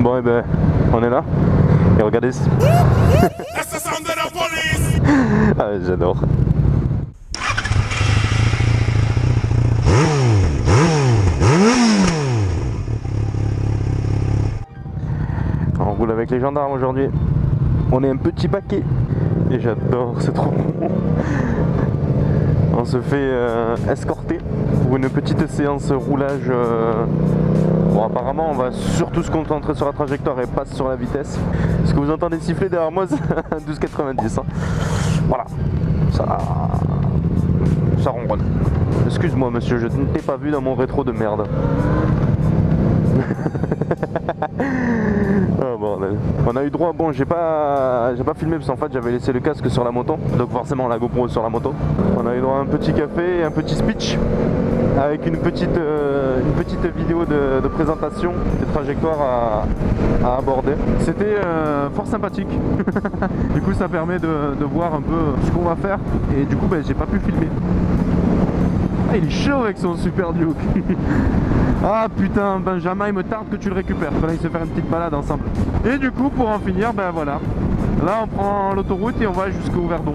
Bon et ben on est là. Et regardez. Ah j'adore. On roule avec les gendarmes aujourd'hui. On est un petit paquet. Et j'adore, c'est trop bon. On se fait escorter pour une petite séance roulage. Bon apparemment on va surtout se concentrer sur la trajectoire et pas sur la vitesse. Ce que vous entendez siffler derrière moi c'est un 12,90 hein. Voilà. Ça ronronne. Excuse-moi monsieur, je ne t'ai pas vu dans mon rétro de merde. Oh bordel. On a eu droit, bon j'ai pas filmé parce qu'en fait j'avais laissé le casque sur la moto, donc forcément la GoPro sur la moto. On a eu droit à un petit café et un petit speech avec une petite vidéo de présentation des trajectoires à aborder. C'était fort sympathique. Du coup ça permet de voir un peu ce qu'on va faire et du coup ben, j'ai pas pu filmer. Ah, il est chaud avec son Super Duke. Ah putain, Benjamin il me tarde que tu le récupères. Fallait se faire une petite balade ensemble. Et du coup pour en finir, ben voilà. Là on prend l'autoroute et on va jusqu'au Verdon.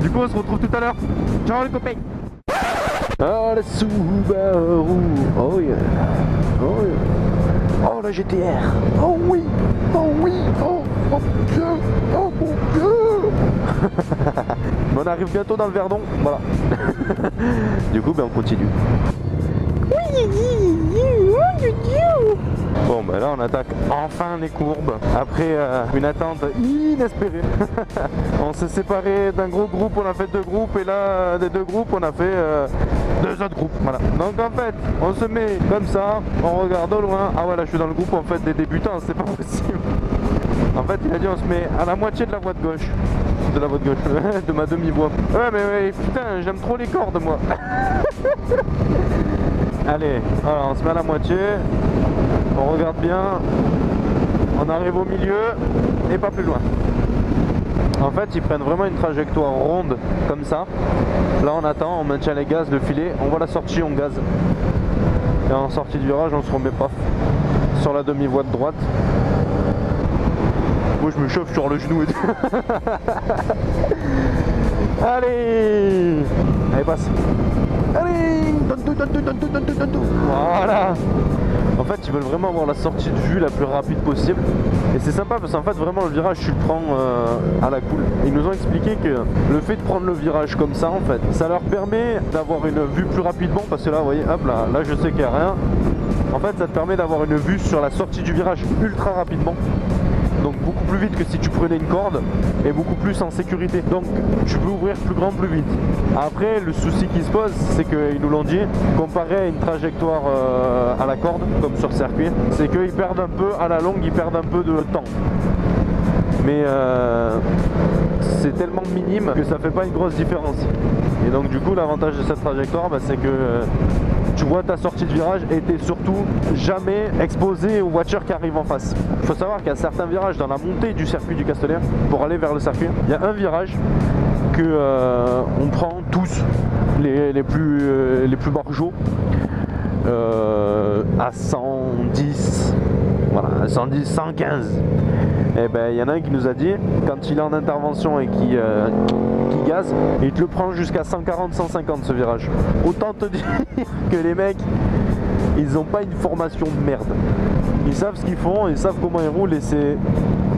Du coup on se retrouve tout à l'heure. Ciao les copains. Ah la Subaru. Oh yeah. Oh yeah. Oh la GTR. Oh oui. Oh oui. Oh mon Dieu. Oh mon Dieu. On arrive bientôt dans le Verdon, voilà. Du coup, ben on continue. Bon, ben là on attaque enfin les courbes après une attente inespérée. On s'est séparé d'un gros groupe, on a fait deux groupes et là des deux groupes on a fait deux autres groupes. Voilà. Donc en fait, on se met comme ça, on regarde au loin. Ah ouais, là je suis dans le groupe en fait des débutants, c'est pas possible. En fait, il a dit on se met à la moitié de la voie de gauche. De la voie de gauche, de ma demi-voie. Ouais, mais ouais, putain, j'aime trop les cordes, moi. Allez, voilà, on se met à la moitié. On regarde bien. On arrive au milieu et pas plus loin. En fait, ils prennent vraiment une trajectoire ronde, comme ça. Là, on attend, on maintient les gaz, le filet. On voit la sortie, on gaze. Et en sortie de virage, on se remet paf sur la demi-voie de droite. Moi je me chauffe sur le genou et tout. Allez. Allez passe. Allez. Donne tout. Voilà. En fait ils veulent vraiment avoir la sortie de vue la plus rapide possible. Et c'est sympa parce qu'en fait vraiment le virage tu le prends à la cool. Ils nous ont expliqué que le fait de prendre le virage comme ça en fait, ça leur permet d'avoir une vue plus rapidement. Parce que là vous voyez, hop là je sais qu'il n'y a rien. En fait ça te permet d'avoir une vue sur la sortie du virage ultra rapidement. Donc beaucoup plus vite que si tu prenais une corde et beaucoup plus en sécurité. Donc tu peux ouvrir plus grand plus vite. Après le souci qui se pose c'est qu'ils nous l'ont dit, comparé à une trajectoire à la corde comme sur circuit, c'est qu'ils perdent un peu à la longue, ils perdent un peu de temps. Mais c'est tellement minime que ça fait pas une grosse différence. Et donc du coup l'avantage de cette trajectoire c'est que tu vois ta sortie de virage et t'es surtout jamais exposé aux voitures qui arrivent en face. Il faut savoir qu'il y a certains virages dans la montée du circuit du Castellet pour aller vers le circuit. Il y a un virage que on prend tous les plus margeaux à 110, voilà, 110, 115. Et ben il y en a un qui nous a dit quand il est en intervention et qui gaze, et il te le prend jusqu'à 140, 150 ce virage. Autant te dire que les mecs ils ont pas une formation de merde. Ils savent ce qu'ils font, ils savent comment ils roulent et c'est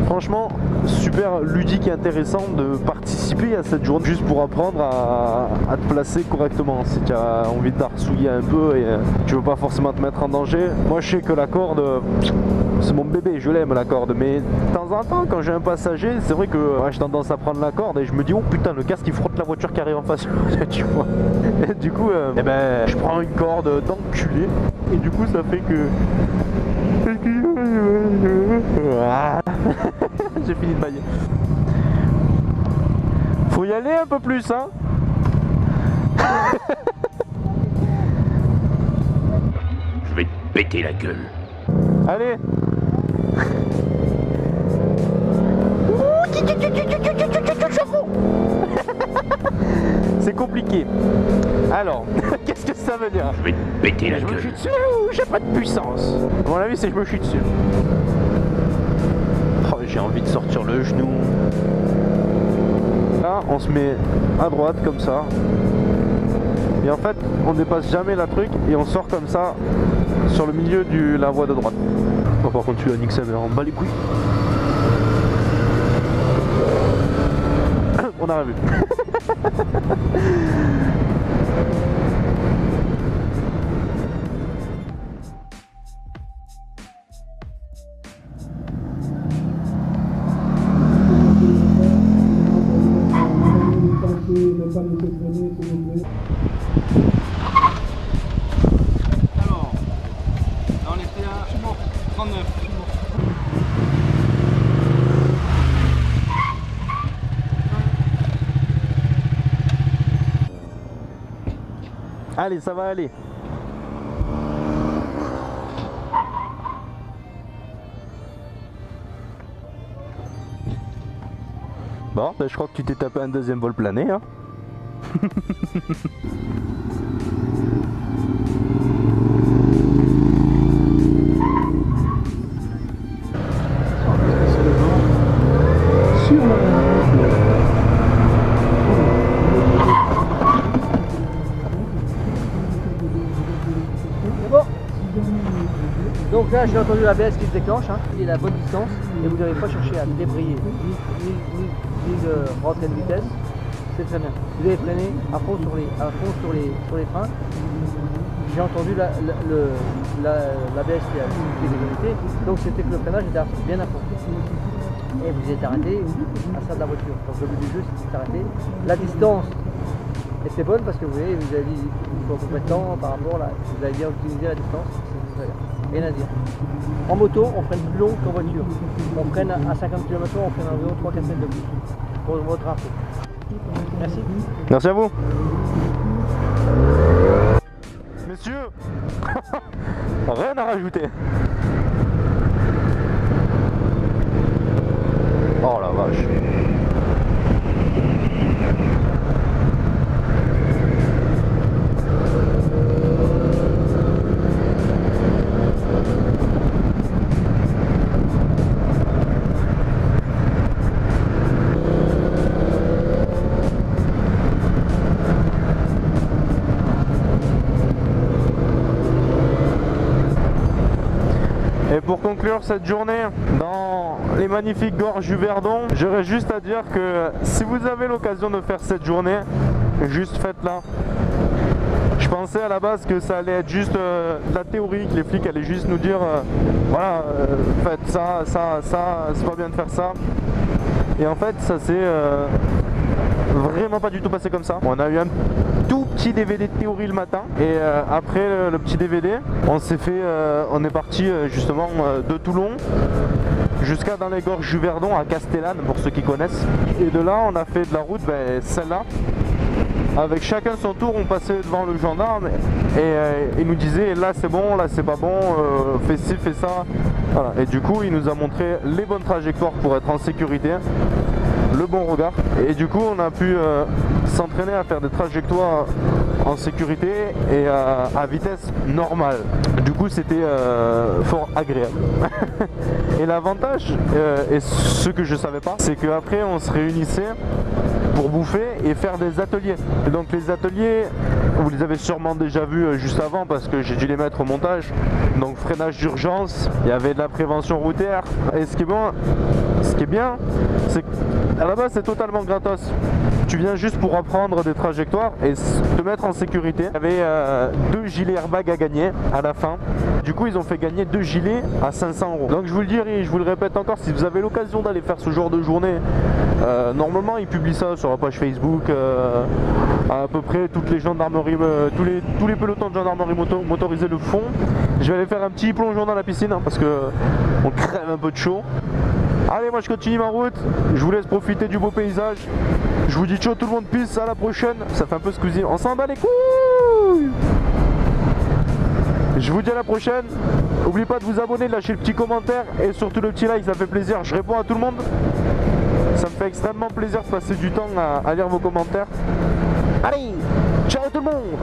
franchement super ludique et intéressant de participer à cette journée juste pour apprendre à te placer correctement. Si tu as envie d'arsouiller un peu et tu veux pas forcément te mettre en danger. Moi je sais que la corde c'est mon bébé, je l'aime la corde, mais de temps en temps quand j'ai un passager c'est vrai que j'ai tendance à prendre la corde et je me dis oh putain le casque il frotte la voiture qui arrive en face. Tu vois. Et du coup je prends une corde d'enculé et du coup ça fait que j'ai fini de bailler. Faut y aller un peu plus hein. Je vais te péter la gueule. Allez. C'est compliqué. Alors, qu'est-ce que ça veut dire. Je vais te péter la Je me chie gueule. dessus ou j'ai pas de puissance? À mon avis, c'est que je me chie dessus. Oh, j'ai envie de sortir le genou. Là, on se met à droite comme ça. Et en fait, on dépasse jamais la truc et on sort comme ça sur le milieu de la voie de droite. Bon, par contre, tu as nique sa mère, on bat les couilles. On a revu. Alors, là on était à 39. Allez, ça va aller. Bon, ben, je crois que tu t'es tapé un deuxième vol plané, hein. C'est bon. Donc là, j'ai entendu l'ABS qui se déclenche, hein. Il est à la bonne distance et vous n'avez pas cherché à débrayer ni de rentrer de vitesse. C'est très bien. Vous avez freiné à fond sur les freins. J'ai entendu l'ABS qui a déconnecté, donc c'était que le freinage était bien à fond. Et vous êtes arrêté à ça de la voiture. Donc le but du jeu, c'est de s'arrêter. La distance était bonne parce que vous voyez, vous avez dit il faut peu de temps par rapport là, vous avez bien optimisé la distance, c'est très bien. Rien à dire. En moto, on freine plus long qu'en voiture. On freine à 50 km/h, on freine environ 3-4 mètres de plus. Pour votre info. Merci. Merci à vous. Messieurs, rien à rajouter. Oh la vache. Et pour conclure cette journée dans les magnifiques gorges du Verdon, j'aurais juste à dire que si vous avez l'occasion de faire cette journée, juste faites-la. Je pensais à la base que ça allait être juste de la théorie, que les flics allaient juste nous dire voilà, faites ça, c'est pas bien de faire ça. Et en fait, ça s'est vraiment pas du tout passé comme ça. On a eu un tout petit DVD de théorie le matin et après le petit DVD, on est parti justement de Toulon jusqu'à dans les gorges du Verdon à Castellane pour ceux qui connaissent. Et de là, on a fait de la route, celle-là. Avec chacun son tour, on passait devant le gendarme et il nous disait là c'est bon, là c'est pas bon, fais ci, fais ça. Voilà. Et du coup, il nous a montré les bonnes trajectoires pour être en sécurité, le bon regard. Et du coup, on a pu s'entraîner à faire des trajectoires en sécurité et à vitesse normale. Du coup, c'était fort agréable. Et l'avantage, et ce que je savais pas, c'est qu'après on se réunissait pour bouffer et faire des ateliers. Et donc les ateliers, vous les avez sûrement déjà vus juste avant parce que j'ai dû les mettre au montage. Donc freinage d'urgence, il y avait de la prévention routière. Et ce qui est bien, c'est qu'à la base c'est totalement gratos. Tu viens juste pour apprendre des trajectoires et te mettre en sécurité. Il y avait 2 gilets airbag à gagner à la fin. Du coup, ils ont fait gagner 2 gilets à 500 €. Donc je vous le dis et je vous le répète encore, si vous avez l'occasion d'aller faire ce genre de journée, normalement ils publient ça sur la page Facebook. À peu près toutes les gendarmeries, tous les pelotons de gendarmerie motorisés le font. Je vais aller faire un petit plongeon dans la piscine hein, parce que on crève un peu de chaud. Allez, moi je continue ma route, je vous laisse profiter du beau paysage. Je vous dis ciao tout le monde, peace, à la prochaine. Ça fait un peu squeezie, on s'en bat les couilles. Je vous dis à la prochaine. N'oubliez pas de vous abonner, de lâcher le petit commentaire et surtout le petit like, ça fait plaisir. Je réponds à tout le monde. Ça me fait extrêmement plaisir de passer du temps à lire vos commentaires. Allez, ciao tout le monde.